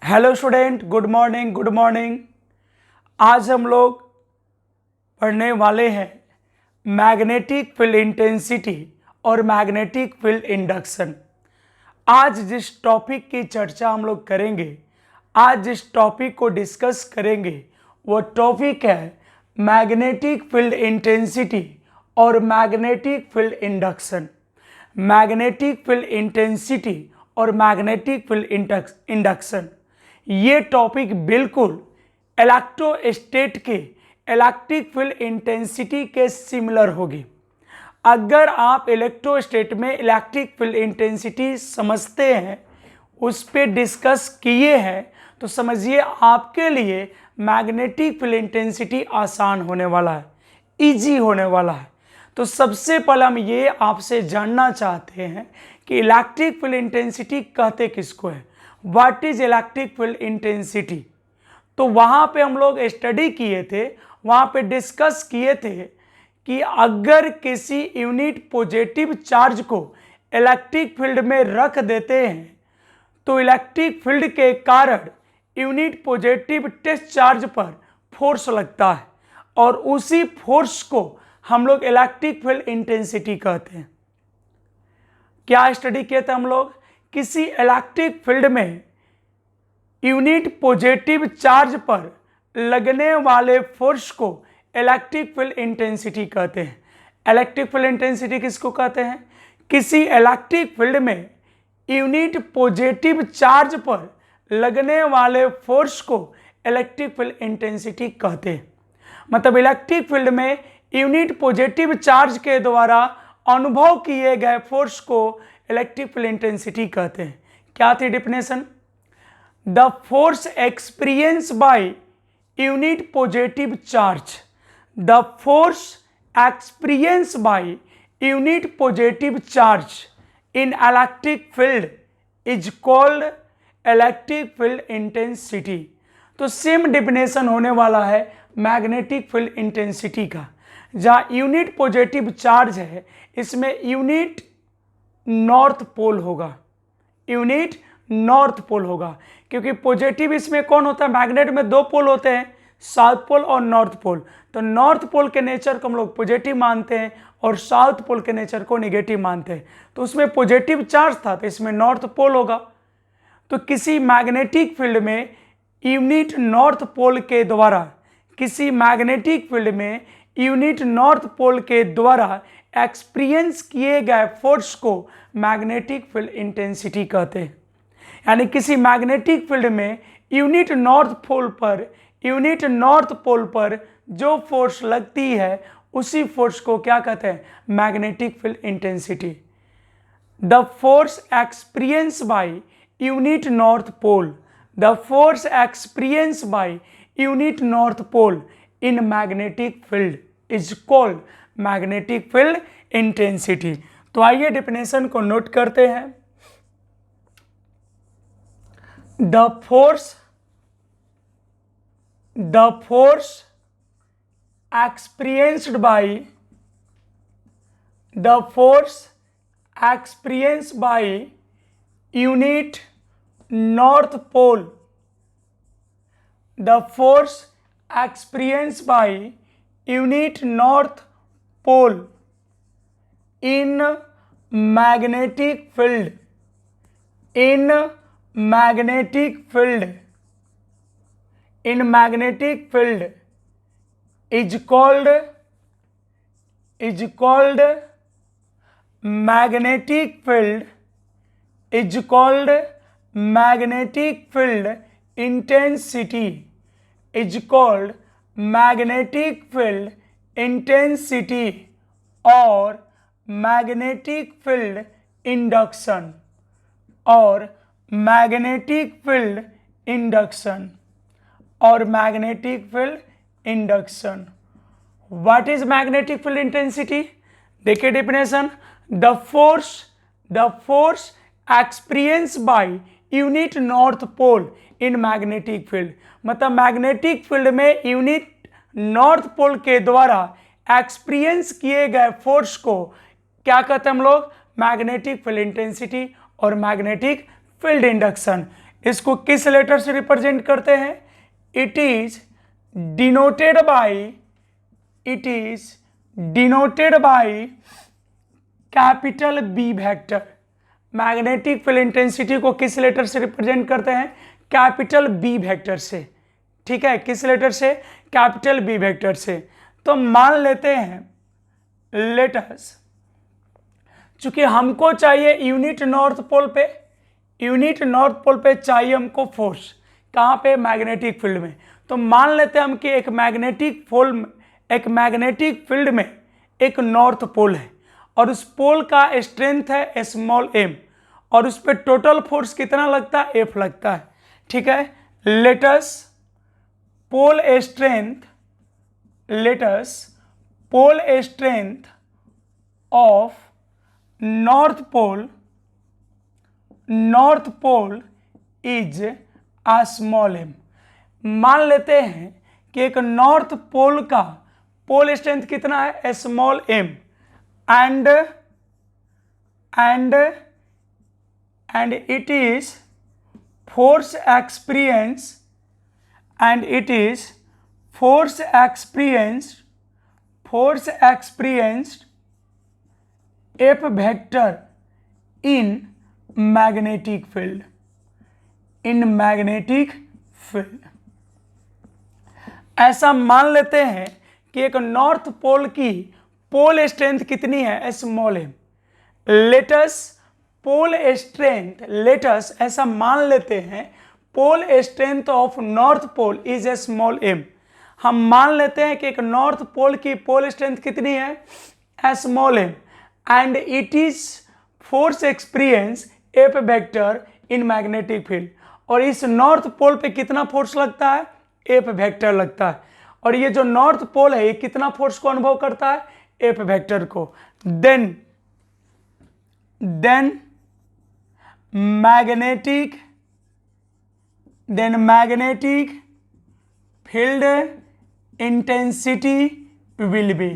Hello student, good morning good morning. आज हम लोग पढ़ने वाले हैं मैग्नेटिक फील्ड इंटेंसिटी और मैग्नेटिक फील्ड इंडक्शन। आज जिस टॉपिक की चर्चा हम लोग करेंगे, आज जिस टॉपिक को डिस्कस करेंगे वो टॉपिक है मैग्नेटिक फील्ड इंटेंसिटी और magnetic field induction. Magnetic field intensity और मैग्नेटिक फील्ड इंडक्शन, ये टॉपिक बिल्कुल इलेक्ट्रोस्टैट के इलेक्ट्रिक फील्ड इंटेंसिटी के सिमिलर होगी। अगर आप इलेक्ट्रोस्टैट में इलेक्ट्रिक फील्ड इंटेंसिटी समझते हैं, उस पर डिस्कस किए हैं, तो समझिए आपके लिए मैग्नेटिक फील्ड इंटेंसिटी आसान होने वाला है, इजी होने वाला है। तो सबसे पहले हम ये आपसे जानना चाहते हैं कि इलेक्ट्रिक फील्ड इंटेंसिटी कहते किसको है, what is electric field intensity. तो वहाँ पे हम लोग स्टडी किए थे, वहाँ पे डिस्कस किए थे कि अगर किसी यूनिट पॉजिटिव चार्ज को इलेक्ट्रिक फील्ड में रख देते हैं तो इलेक्ट्रिक फील्ड के कारण यूनिट पॉजिटिव टेस्ट चार्ज पर फोर्स लगता है और उसी फोर्स को हम लोग इलेक्ट्रिक फील्ड इंटेंसिटी कहते हैं। क्या स्टडी किया था हम लोग? किसी इलेक्ट्रिक फील्ड में यूनिट पॉजिटिव चार्ज पर लगने वाले फोर्स को इलेक्ट्रिक फील्ड इंटेंसिटी कहते हैं। इलेक्ट्रिक फील्ड इंटेंसिटी किसको कहते हैं? किसी इलेक्ट्रिक फील्ड में यूनिट पॉजिटिव चार्ज पर लगने वाले फोर्स को इलेक्ट्रिक फील्ड इंटेंसिटी कहते हैं। मतलब इलेक्ट्रिक फील्ड में यूनिट पॉजिटिव चार्ज के द्वारा अनुभव किए गए फोर्स को इलेक्ट्रिक फील्ड इंटेंसिटी कहते हैं। क्या थी definition? The force experience by unit positive charge, the force experience by unit positive charge in electric field is called electric field intensity. तो सेम डेफिनेशन होने वाला है मैग्नेटिक फील्ड इंटेंसिटी का। जहाँ यूनिट पॉजिटिव चार्ज है, इसमें unit north पोल होगा, unit north पोल होगा, क्योंकि पॉजिटिव इसमें कौन होता है? मैग्नेट में दो पोल होते हैं, साउथ पोल और नॉर्थ पोल। तो नॉर्थ पोल के नेचर को हम लोग पॉजिटिव मानते हैं और साउथ पोल के नेचर को नेगेटिव मानते हैं। तो उसमें पॉजिटिव चार्ज था तो इसमें नॉर्थ पोल होगा। तो किसी मैग्नेटिक फील्ड में यूनिट नॉर्थ पोल के द्वारा, किसी मैग्नेटिक फील्ड में यूनिट नॉर्थ पोल के द्वारा एक्सपीरियंस किए गए फोर्स को मैग्नेटिक फील्ड इंटेंसिटी कहते हैं। यानी किसी मैग्नेटिक फील्ड में यूनिट नॉर्थ पोल पर जो फोर्स लगती है, उसी फोर्स को क्या कहते हैं? Magnetic field intensity. The force experience by unit north pole, the force experience by unit north pole in magnetic field is called magnetic field intensity. तो आइए डेफिनेशन को नोट करते हैं। The force experienced by unit north pole, the force experienced by unit north pole in magnetic field is called magnetic field intensity, is called magnetic field intensity और magnetic field induction और magnetic field induction. What is magnetic field intensity? देखिए definition, the force experience by unit north pole in magnetic field. मतलब magnetic field में unit north pole के द्वारा experience किए गए force को क्या कहते हैं हम लोग? मैग्नेटिक फील्ड इंटेंसिटी और मैग्नेटिक फील्ड इंडक्शन। इसको किस लेटर से रिप्रेजेंट करते हैं? It is denoted by capital B vector. Magnetic field intensity को किस लेटर से रिप्रेजेंट करते हैं? कैपिटल बी वेक्टर से। ठीक है, किस लेटर से? कैपिटल बी वेक्टर से। तो मान लेते हैं, लेटस, चूंकि हमको चाहिए यूनिट नॉर्थ पोल पे चाहिए हमको फोर्स। कहाँ पे? मैग्नेटिक फील्ड में। तो मान लेते हैं हम कि एक मैग्नेटिक फील्ड में एक नॉर्थ पोल है और उस पोल का स्ट्रेंथ है स्मॉल m और उस पर टोटल फोर्स कितना लगता है? F लगता है। ठीक है, let's pole strength of north pole is a small m। मान लेते हैं कि एक नॉर्थ पोल का पोल स्ट्रेंथ कितना है? Small m and it is force experienced F vector in magnetic field। ऐसा मान लेते हैं कि एक नॉर्थ पोल की पोल स्ट्रेंथ कितनी है? Small m। लेटस ऐसा मान लेते हैं pole strength of north pole is a small m। हम मान लेते हैं कि एक नॉर्थ पोल की पोल स्ट्रेंथ कितनी है? Small m and it is force experience F vector in magnetic field. और इस नॉर्थ पोल पे कितना फोर्स लगता है? F वेक्टर लगता है। और ये जो नॉर्थ पोल है ये कितना फोर्स को अनुभव करता है? F वेक्टर को। Then magnetic field intensity will be.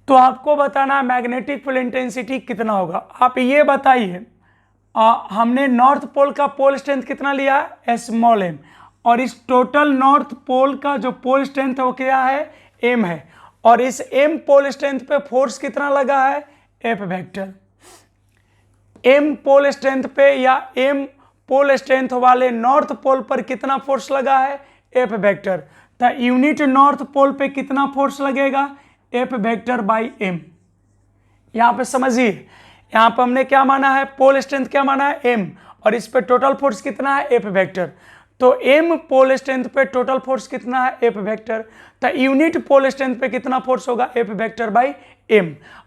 तो आपको बताना है मैग्नेटिक फील्ड इंटेंसिटी कितना होगा। आप ये बताइए, हमने नॉर्थ पोल का पोल स्ट्रेंथ कितना लिया है? Small m। और इस टोटल नॉर्थ पोल का जो पोल स्ट्रेंथ है वो क्या है? m है। और इस m पोल स्ट्रेंथ पे फोर्स कितना लगा है? F vector. m pole strength पे या m पोल स्ट्रेंथ वाले नॉर्थ पोल पर कितना फोर्स लगा है? F vector. तो यूनिट नॉर्थ पोल पे कितना फोर्स लगेगा? F vector by m। यहाँ पे समझिए, यहाँ पे हमने क्या माना है? पोल स्ट्रेंथ क्या माना है? m। और इस पे टोटल फोर्स कितना है? F vector. तो m पोल स्ट्रेंथ पे टोटल फोर्स कितना है? F vector. तो यूनिट पोल स्ट्रेंथ पे कितना फोर्स होगा? F vector by m।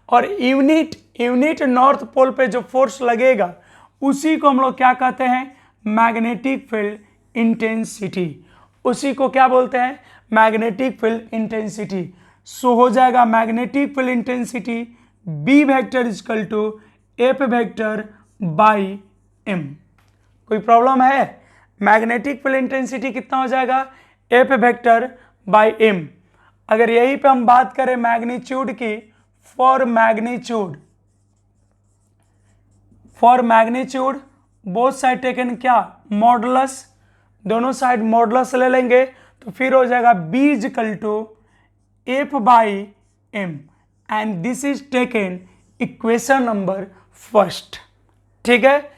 और यूनिट नॉर्थ पोल पे जो फोर्स लगेगा उसी को हम लोग क्या कहते हैं? Magnetic field intensity. उसी को क्या बोलते हैं? Magnetic field intensity. सो हो जाएगा magnetic field intensity B vector equal to F vector by m। कोई प्रॉब्लम है? मैग्नेटिक फील्ड इंटेंसिटी कितना हो जाएगा? F vector by m। अगर यही पे हम बात करें मैग्नीट्यूड की, for magnitude both side taken क्या? मॉडुलस। दोनों साइड मॉडुलस ले लेंगे तो फिर हो जाएगा B equal to F by m and this is taken equation number first. ठीक है,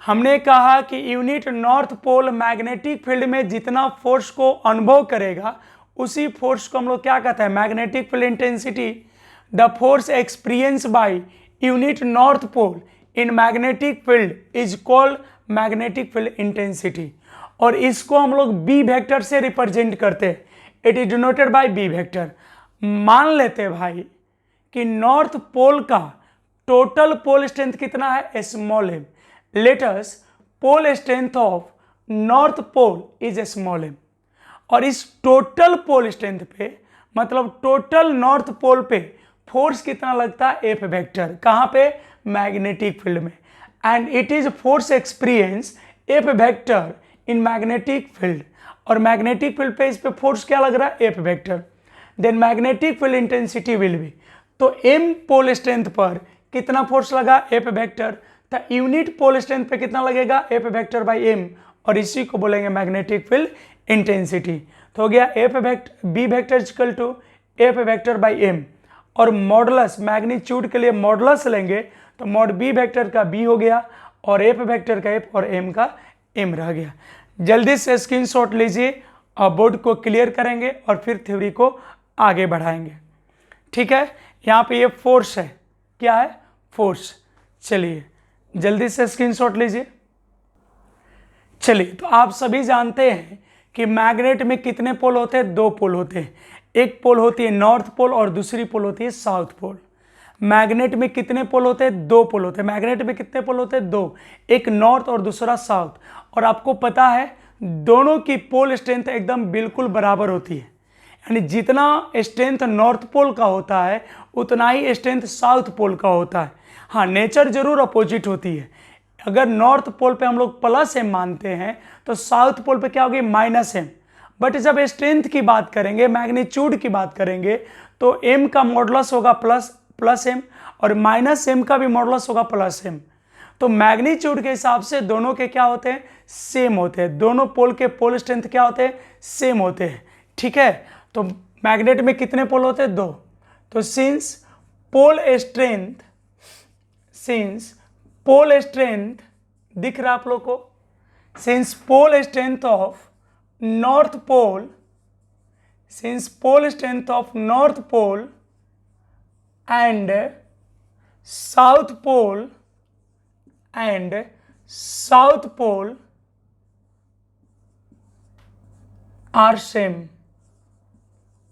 हमने कहा कि unit north pole magnetic field में जितना फोर्स को अनुभव करेगा उसी फोर्स को हम लोग क्या कहते हैं? Magnetic field intensity. The force experience by unit north pole in magnetic field is called magnetic field intensity. और इसको हम लोग बी वेक्टर से रिप्रेजेंट करते हैं। It is denoted by B vector. मान लेते भाई कि नॉर्थ पोल का टोटल पोल स्ट्रेंथ कितना है? Small m। Let's pole strength of north pole is small m। और इस टोटल पोल स्ट्रेंथ पे, मतलब टोटल नॉर्थ पोल पे फोर्स कितना लगता है? F vector. कहाँ पे? मैग्नेटिक फील्ड में। And it is force experience F vector in magnetic field. और मैग्नेटिक फील्ड पे इस पे फोर्स क्या लग रहा है? F vector. Then magnetic field intensity will be. तो m पोल स्ट्रेंथ पर कितना फोर्स लगा, एफ वेक्टर, तो यूनिट पोल स्ट्रेंथ पे कितना लगेगा, एफ वेक्टर बाई एम, और इसी को बोलेंगे मैग्नेटिक फील्ड इंटेंसिटी। तो हो गया F vector B vector equal to F vector by M, और मॉडुलस मैग्नीट्यूड के लिए मॉडुलस लेंगे तो मॉड बी वेक्टर का बी हो गया और एफ वेक्टर का एफ और एम का एम रह गया। जल्दी से स्क्रीनशॉट लीजिए और बोर्ड को क्लियर करेंगे और फिर थ्योरी को आगे बढ़ाएंगे। ठीक है, यहाँ पे ये फोर्स है, क्या है, फोर्स। चलिए जल्दी से स्क्रीनशॉट लीजिए। चलिए, तो आप सभी जानते हैं कि मैग्नेट में कितने पोल होते हैं, दो पोल होते हैं। एक पोल होती है नॉर्थ पोल और दूसरी पोल होती है साउथ पोल। मैग्नेट में कितने पोल होते हैं, दो पोल होते हैं। मैग्नेट में कितने पोल होते हैं, दो, एक नॉर्थ और दूसरा साउथ। और आपको पता है दोनों की पोल स्ट्रेंथ एकदम बिल्कुल बराबर होती है, यानी जितना स्ट्रेंथ नॉर्थ पोल का होता है उतना ही स्ट्रेंथ साउथ पोल का होता है। हाँ, नेचर जरूर अपोजिट होती है। अगर नॉर्थ पोल पे हम लोग प्लस एम मानते हैं तो साउथ पोल पे क्या होगी, माइनस एम। बट जब स्ट्रेंथ की बात करेंगे, मैग्नीट्यूड की बात करेंगे, तो एम का मॉडुलस होगा प्लस एम और माइनस एम का भी मॉडुलस होगा प्लस एम। तो मैग्नीट्यूड के हिसाब से दोनों के क्या होते हैं, सेम होते हैं। दोनों पोल के पोल स्ट्रेंथ क्या होते हैं, सेम होते हैं। ठीक है, तो मैग्नेट में कितने पोल होते हैं, दो। तो सिंस पोल स्ट्रेंथ दिख रहा आप लोग को, since pole strength of north pole and south pole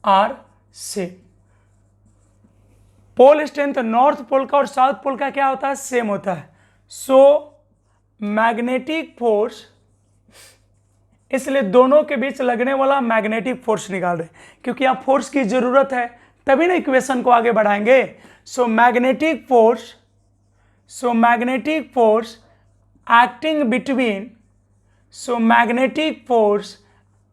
are same. Pole strength north pole का और साउथ पोल का क्या होता है, सेम होता है। सो मैग्नेटिक फोर्स, इसलिए दोनों के बीच लगने वाला मैग्नेटिक फोर्स निकाल रहे, क्योंकि यहाँ फोर्स की जरूरत है, तभी ना इक्वेशन को आगे बढ़ाएंगे। सो magnetic force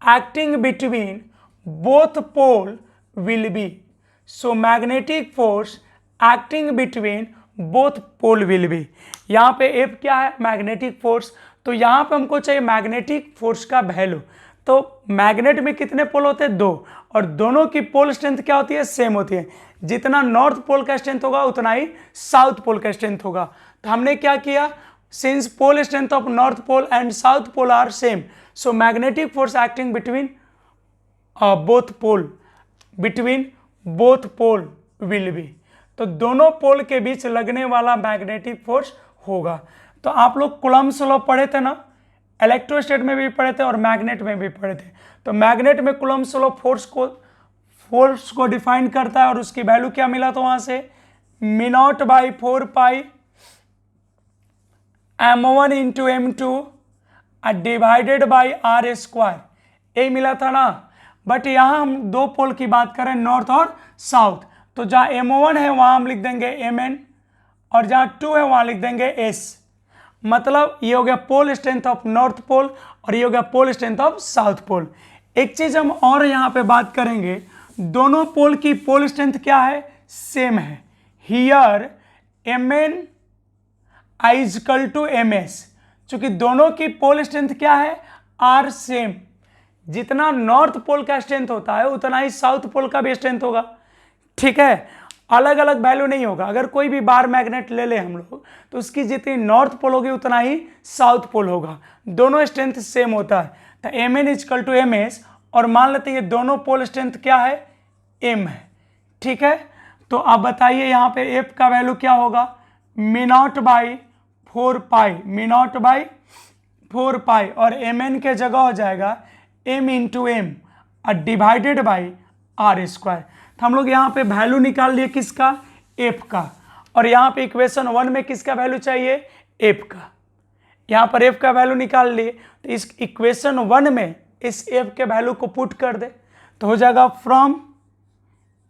acting between both pole will be, so magnetic force acting between both pole will be। यहाँ पे F क्या है, मैग्नेटिक फोर्स। तो यहाँ पे हमको चाहिए मैग्नेटिक फोर्स का वैल्यू। तो मैग्नेट में कितने पोल होते हैं, दो, और दोनों की पोल स्ट्रेंथ क्या होती है, सेम होती है। जितना नॉर्थ पोल का स्ट्रेंथ होगा उतना ही साउथ पोल का स्ट्रेंथ होगा। तो हमने क्या किया, since pole strength of north pole and south pole are same, so magnetic force acting between both pole will be. तो दोनों पोल के बीच लगने वाला मैग्नेटिक फोर्स होगा। तो आप लोग कूलम्ब्स लॉ पढ़े थे ना, इलेक्ट्रोस्टैट में भी पढ़े थे और मैग्नेट में भी पढ़े थे। तो मैग्नेट में कूलम्ब्स लॉ फोर्स को डिफाइन करता है, और उसकी वैल्यू क्या मिला तो वहां से μ0 by 4 pi m1 into m2 divided by r square, यही मिला था ना। बट यहाँ हम दो पोल की बात करें, नॉर्थ और साउथ, तो जहाँ m1 है वहाँ हम लिख देंगे mn, और जहाँ 2 है वहाँ लिख देंगे s। मतलब ये हो गया pole strength of north pole और ये हो गया pole strength of south pole. एक चीज हम और यहाँ पे बात करेंगे, दोनों पोल की पोल स्ट्रेंथ क्या है, सेम है। Here mn equal to ms, चूंकि दोनों की पोल स्ट्रेंथ क्या है, आर सेम। जितना नॉर्थ पोल का स्ट्रेंथ होता है उतना ही साउथ पोल का भी स्ट्रेंथ होगा। ठीक है, अलग अलग वैल्यू नहीं होगा। अगर कोई भी बार मैग्नेट ले ले हम लोग, तो उसकी जितनी नॉर्थ पोल होगी उतना ही साउथ पोल होगा। दोनों स्ट्रेंथ सेम होता है, तो mn इक्वल टू ms, और मान लेते हैं ये दोनों पोल स्ट्रेंथ क्या है, m है। ठीक है, तो आप बताइए यहाँ पे f का वैल्यू क्या होगा, μ0 बाई 4 पाई, और mn के जगह हो जाएगा m into M divided by r square. तो हम लोग यहाँ पे वैल्यू निकाल लिए किसका, f का, और यहाँ पे इक्वेशन 1 में किसका वैल्यू चाहिए, f का। यहाँ पर f का वैल्यू निकाल लिए, तो इस इक्वेशन 1 में इस f के वैल्यू को पुट कर दे, तो हो जाएगा फ्रॉम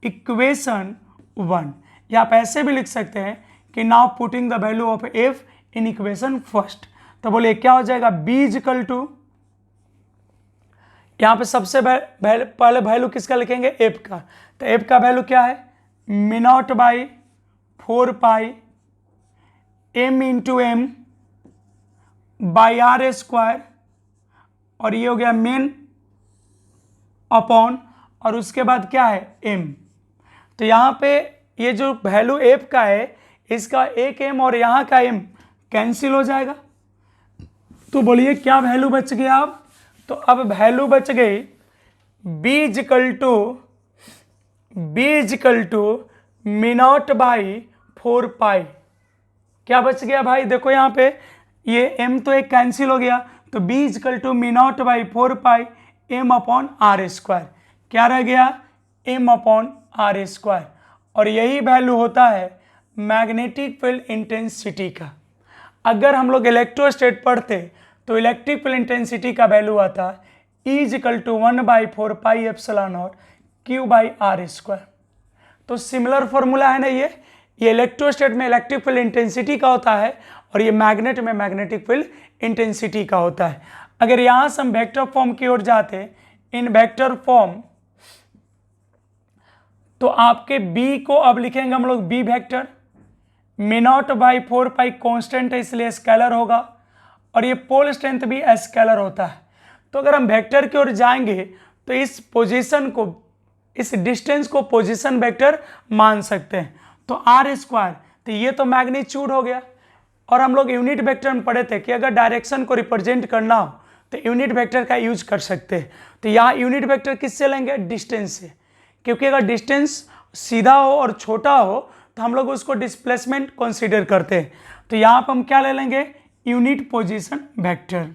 इक्वेशन 1, या आप ऐसे भी लिख सकते हैं कि now putting the value of f in equation first. तो बोलिए क्या हो जाएगा, b इक्वल टू, यहाँ पे सबसे पहले वैल्यू किसका लिखेंगे, f का। तो f का वैल्यू क्या है, μ0 by 4 pi m into m by are square, और ये हो गया मेन अपॉन, और उसके बाद क्या है m। तो यहाँ पे ये जो वैल्यू f का है, इसका एक m और यहाँ का m कैंसिल हो जाएगा। तो बोलिए क्या वैल्यू बच गया अब? तो अब वैल्यू बच गई b equal to mu naught by 4 pi. क्या बच गया भाई? देखो यहाँ पे ये m तो एक कैंसिल हो गया, तो b equal to mu naught by 4 pi m upon R square. क्या रह गया? m upon R square. और यही वैल्यू होता है मैग्नेटिक फील्ड इंटेंसिटी का। अगर हम लोग इलेक्ट्रोस्टैट पढ़ते तो इलेक्ट्रिक फील्ड इंटेंसिटी का वैल्यू आता E equal to 1/4 pi epsilon naught Q by are square. तो सिमिलर फॉर्मूला है ना ये इलेक्ट्रोस्टैट में इलेक्ट्रिक फील्ड इंटेंसिटी का होता है और ये मैग्नेट में मैग्नेटिक फील्ड इंटेंसिटी का होता है। अगर यहाँ से हम वेक्टर फॉर्म की ओर जाते, इन वेक्टर फॉर्म, तो आपके B को अब लिखेंगे हम लोग B vector, me naught by 4 pi constant है इसलिए स्केलर होगा, और ये पोल स्ट्रेंथ भी स्केलर होता है। तो अगर हम वेक्टर की ओर जाएंगे तो इस पोजीशन को, इस डिस्टेंस को पोजीशन वेक्टर मान सकते हैं। तो आर स्क्वायर, तो ये तो मैग्नीट्यूड हो गया। और हम लोग यूनिट वेक्टर में पढ़े थे कि अगर डायरेक्शन को रिप्रेजेंट करना हो तो यूनिट वेक्टर का यूज कर सकते हैं। तो यहाँ यूनिट वेक्टर किससे लेंगे? डिस्टेंस से, क्योंकि अगर डिस्टेंस सीधा हो और छोटा हो तो हम लोग उसको डिस्प्लेसमेंट कंसीडर करते हैं। तो यहाँ पर हम क्या ले लेंगे? Unit position vector.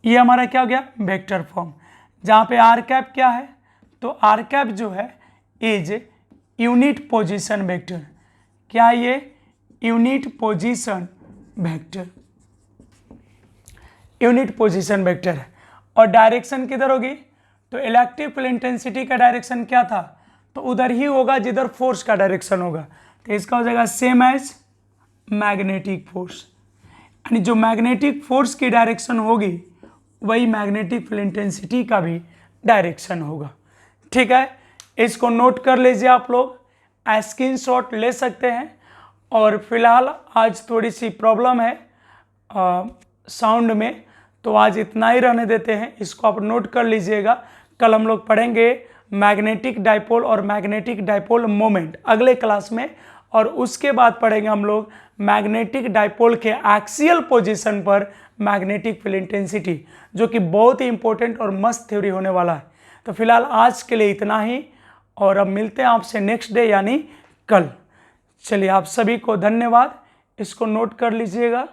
ये हमारा क्या हो गया? वेक्टर फॉर्म, जहाँ पे आर कैप क्या है? तो आर कैप जो है इज यूनिट पोजीशन वेक्टर। क्या ये? Unit position vector, unit position vector है। और डायरेक्शन किधर होगी? तो इलेक्ट्रिक फील्ड इंटेंसिटी का डायरेक्शन क्या था? तो उधर ही होगा जिधर फोर्स का डायरेक्शन होगा। तो इसका हो जाएगा सेम एज मैग्नेटिक फोर्स, यानी जो मैग्नेटिक फोर्स की डायरेक्शन होगी वही मैग्नेटिक फील्ड इंटेंसिटी का भी डायरेक्शन होगा। ठीक है, इसको नोट कर लीजिए, आप लोग स्क्रीनशॉट ले सकते हैं। और फिलहाल आज थोड़ी सी प्रॉब्लम है साउंड में, तो आज इतना ही रहने देते हैं, इसको आप नोट कर लीजिएगा। कल हम लोग पढ़ेंगे मैग्नेटिक डाइपोल और मैग्नेटिक डाइपोल मोमेंट अगले क्लास में, और उसके बाद पढ़ेंगे हम लोग मैग्नेटिक डाइपोल के एक्सियल पोजीशन पर मैग्नेटिक फील्ड इंटेंसिटी, जो कि बहुत ही इंपॉर्टेंट और मस्त थ्योरी होने वाला है। तो फिलहाल आज के लिए इतना ही, और अब मिलते हैं आपसे नेक्स्ट डे यानी कल। चलिए, आप सभी को धन्यवाद, इसको नोट कर लीजिएगा।